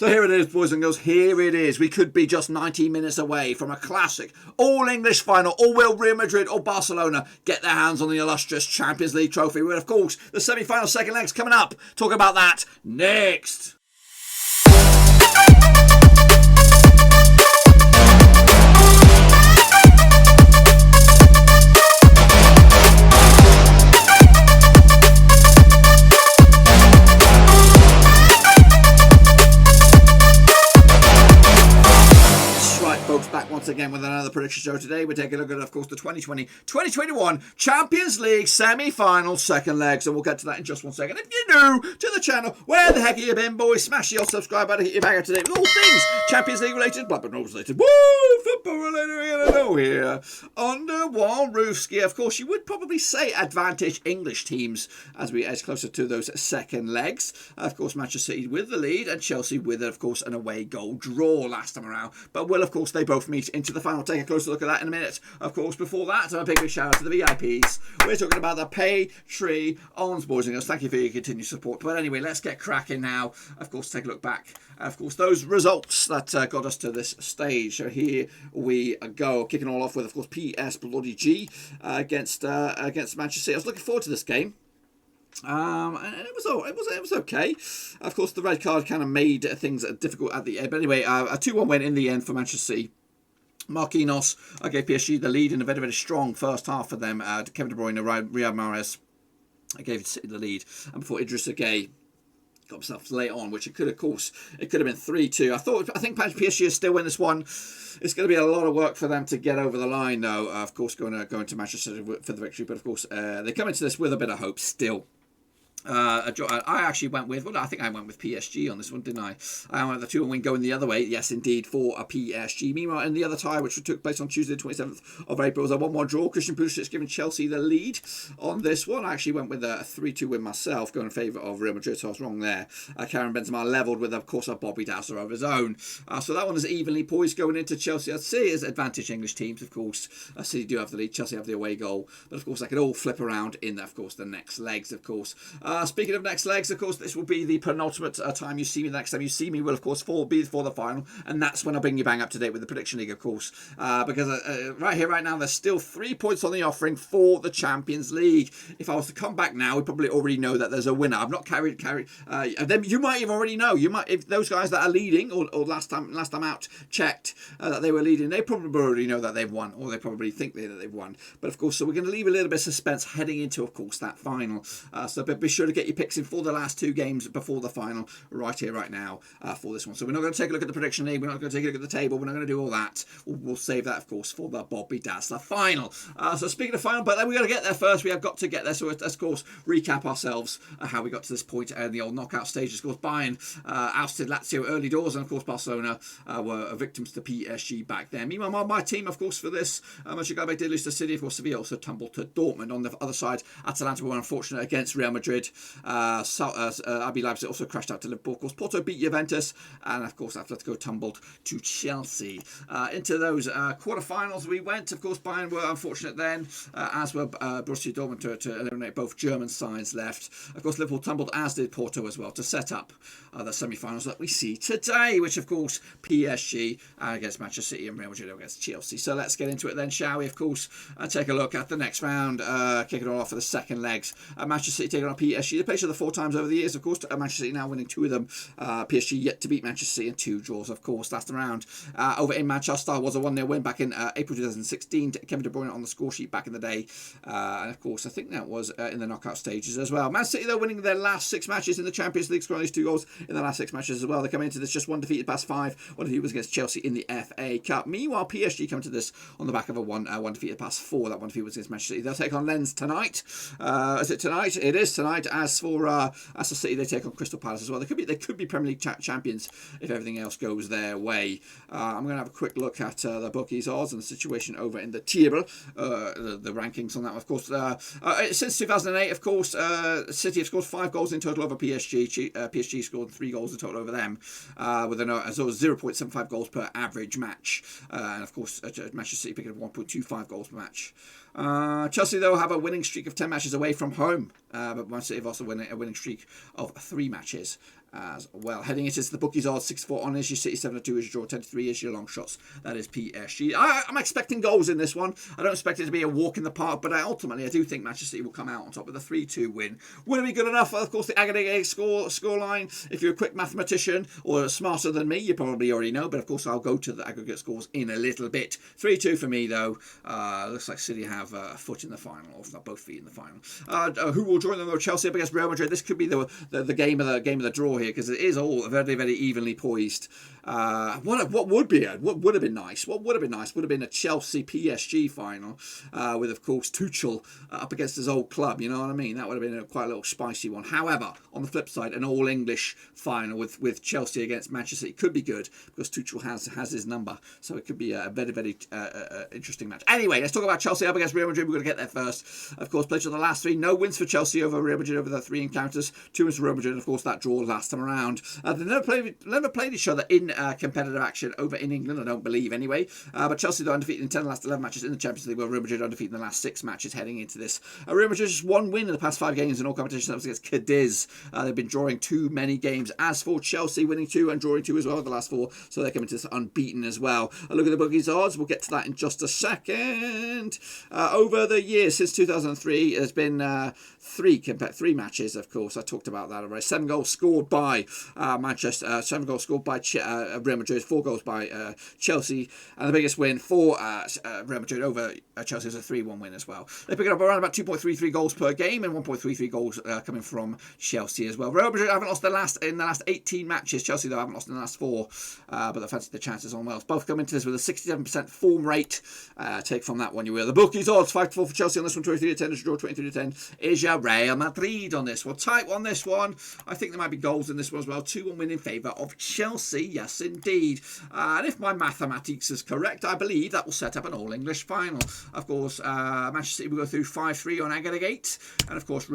So here it is, boys and girls, here it is. We could be just 90 minutes away from a classic all-English final. Or will Real Madrid or Barcelona get their hands on the illustrious Champions League trophy? With, of course, the semi-final second legs coming up. Talk about that next. Once again with another prediction show. Today we're taking a look at, of course, the 2020-2021 Champions League semi-final second legs, and we'll get to that in just 1 second. If you're new to the channel, where the heck have you been, boys? Smash your subscribe button, hit your banger today with all things Champions League related, Blackburn Rovers related, woo, football related, we're gonna know here. Under one roof ski, of course, you would probably say advantage English teams as we edge closer to those second legs. Of course, Manchester City with the lead and Chelsea with, of course, an away goal draw last time around. But will, of course, they both meet into the final. Take a closer look at that in a minute. Of course, before that, a big shout out to the VIPs. We're talking about the Patreons, boys and girls. Thank you for your continued support. But anyway, let's get cracking now. Of course, take a look back. Of course, those results that got us to this stage. So here we go. Kicking all off with, of course, PS Bloody G against Manchester City. I was looking forward to this game. And it was okay. Of course, the red card kind of made things difficult at the end. But anyway, a 2-1 win in the end for Manchester City. Marquinhos gave PSG the lead in a very, very strong first half for them. Kevin De Bruyne, Riyad Mahrez gave City the lead. And before Idrissa Gueye got himself late on, which it could have been 3-2. I think PSG is still win this one. It's going to be a lot of work for them to get over the line, though. Of course, going to Manchester City for the victory. But of course, they come into this with a bit of hope still. I actually went with, I think I went with PSG on this one, didn't I? I went with the 2-1 win going the other way, yes indeed, for a PSG. Meanwhile, in the other tie, which took place on Tuesday the 27th of April, was a 1-1 draw. Christian Pulisic giving Chelsea the lead on this one. I actually went with a 3-2 win myself, going in favour of Real Madrid, so I was wrong there. Karim Benzema levelled with, of course, a Bobby Dazzler of his own. So that one is evenly poised going into Chelsea. I'd say is advantage English teams, of course. City do have the lead, Chelsea have the away goal, but of course that could all flip around in, of course, the next legs, of course. Speaking of next legs, of course, this will be the penultimate time you see me. The next time you see me will, of course, be for the final, and that's when I bring you bang up to date with the prediction league, of course, because right here, right now, there's still 3 points on the offering for the Champions League. If I was to come back now, we probably already know that there's a winner. I've not carried. Then you might have already know. You might, if those guys that are leading, or last time out checked that they were leading, they probably already know that they've won, or they probably think that they've won. But of course, so we're going to leave a little bit of suspense heading into, of course, that final. So be sure to get your picks in for the last 2 games before the final, right here, right now, for this one. So we're not going to take a look at the prediction league. We're not going to take a look at the table. We're not going to do all that. We'll save that, of course, for the Bobby Dazzler final. So speaking of final, but then we've got to get there first. We have got to get there. So let's, of course, recap ourselves how we got to this point in the old knockout stages. Of course, Bayern ousted Lazio early doors, and of course, Barcelona were victims to PSG back then. Meanwhile, my team, of course, for this, Mönchengladbach did lose to City. Of course, Sevilla also tumbled to Dortmund. On the other side, Atalanta were unfortunate against Real Madrid. RB Leipzig also crashed out to Liverpool. Of course, Porto beat Juventus, and of course, Atletico tumbled to Chelsea. Into those quarterfinals we went. Of course, Bayern were unfortunate then, as were Borussia Dortmund to eliminate both German sides left. Of course, Liverpool tumbled, as did Porto as well, to set up the semi-finals that we see today, which of course PSG against Manchester City and Real Madrid against Chelsea. So let's get into it then, shall we? Of course, take a look at the next round, kicking it off for the second legs. Manchester City taking on PSG. They played each other 4 times over the years, of course. Manchester City now winning 2 of them. PSG yet to beat Manchester City in 2 draws, of course. Last round over in Manchester was a 1-0 win back in April 2016. Kevin De Bruyne on the score sheet back in the day. And of course, I think that was in the knockout stages as well. Man City, though, winning their last 6 matches in the Champions League, scoring these 2 goals in the last 6 matches as well. They come into this just 1 defeated past 5. 1 defeat was against Chelsea in the FA Cup. Meanwhile, PSG come to this on the back of a 1 defeated past 4. That 1 defeat was against Manchester City. They'll take on Lens tonight. Is it tonight? It is tonight. As for the City, they take on Crystal Palace as well. They could be Premier League champions if everything else goes their way. I'm going to have a quick look at the bookies odds and the situation over in the table, the rankings on that. Of course, since 2008, of course, City have scored 5 goals in total over PSG. PSG scored 3 goals in total over them, with as well as 0.75 goals per average match. And of course, Manchester City picking up 1.25 goals per match. Chelsea, though, have a winning streak of 10 matches away from home, but Man City have also a winning streak of 3 matches as well. Heading into the bookies odds, 6-4 on is your City, 7-2 is your draw, 10-3 is your long shots. That is PSG. I'm expecting goals in this one. I don't expect it to be a walk in the park, but ultimately I do think Manchester City will come out on top with a 3-2 win. Would it be good enough? Of course, the aggregate scoreline, if you're a quick mathematician or smarter than me, you probably already know, but of course I'll go to the aggregate scores in a little bit. 3-2 for me, though. Looks like City have a foot in the final, or if not both feet in the final. Who will join them, though? Chelsea up against Real Madrid. This could be the game of the draw here, because it is all very, very evenly poised. What would have been nice? What would have been nice would have been a Chelsea PSG final, with of course Tuchel up against his old club. You know what I mean? That would have been quite a little spicy one. However, on the flip side, an all English final with Chelsea against Manchester City could be good, because Tuchel has his number, so it could be a very, very interesting match. Anyway, let's talk about Chelsea up against Real Madrid. We're going to get there first. Of course, played to the last three. No wins for Chelsea over Real Madrid over the three encounters. 2 wins for Real Madrid. Of course, that draw last time around. They never played each other in competitive action over in England, I don't believe anyway. But Chelsea are undefeated in 10 of the last 11 matches in the Champions League, while Real Madrid are undefeated in the last 6 matches heading into this. Real Madrid just 1 win in the past 5 games in all competitions. That was against Cadiz. They've been drawing too many games. As for Chelsea, winning 2 and drawing 2 as well the last 4, so they're coming to this unbeaten as well. A look at the bookies odds. We'll get to that in just a second. Over the years since 2003, there's been 3 matches, of course. I talked about that already. 7 goals scored by Manchester, 7 goals scored by Real Madrid, 4 goals by Chelsea, and the biggest win for Real Madrid over Chelsea is a 3-1 win as well. They pick it up around about 2.33 goals per game, and 1.33 goals coming from Chelsea as well. Real Madrid haven't lost in the last 18 matches. Chelsea, though, haven't lost in the last 4, but they fancy the chances on Wales. Both come into this with a 67% form rate. Take from that one you will. The bookies odds, 5-4 for Chelsea on this one, 23-10 is draw, 23-10 is your Real Madrid on this one. Tight on this one. I think there might be goals in this one as well. 2-1 win in favour of Chelsea. Yes, indeed. And if my mathematics is correct, I believe that will set up an all-English final. Of course, Manchester City will go through 5-3 on aggregate, and of course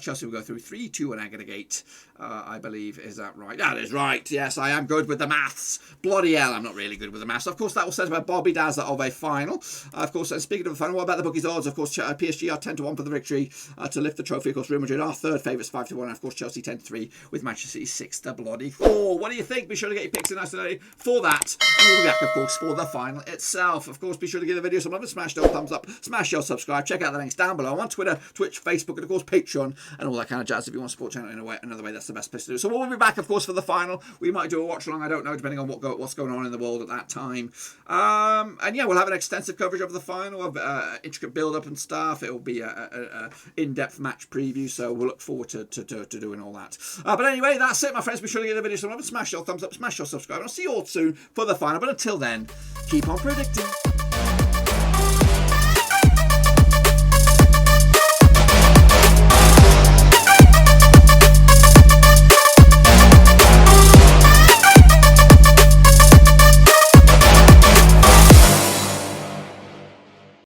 Chelsea will go through 3-2 on aggregate. I believe, is that right? That is right. Yes, I am good with the maths. Bloody hell, I'm not really good with the maths. Of course, that will set up a Bobby Dazzler of a final. Of course, and speaking of the final, what about the bookies odds? Of course, PSG are 10-1 for the victory to lift the trophy. Of course, Real Madrid are third favourites, 5-1, and of course Chelsea 10-3 with Manchester City 6-4. What do you think? Be sure to get your picks in nice and early for that, and we'll be back, of course, for the final itself. Of course, be sure to give the video some love and smash those thumbs up, smash your subscribe, check out the links down below. I'm on Twitter, Twitch, Facebook, and of course Patreon, and all that kind of jazz. If you want to support the channel in another way, that's the best place to do. So we'll be back, of course, for the final. We might do a watch along, I don't know, depending on what's going on in the world at that time. And yeah, we'll have an extensive coverage of the final, of intricate build-up and stuff. It will be a in-depth match preview, so we'll look forward to doing all that. But anyway, that's it, my friends. Be sure to give the video some love and smash your thumbs up, smash your subscribe, and I'll see you all soon for the final. But until then, keep on predicting.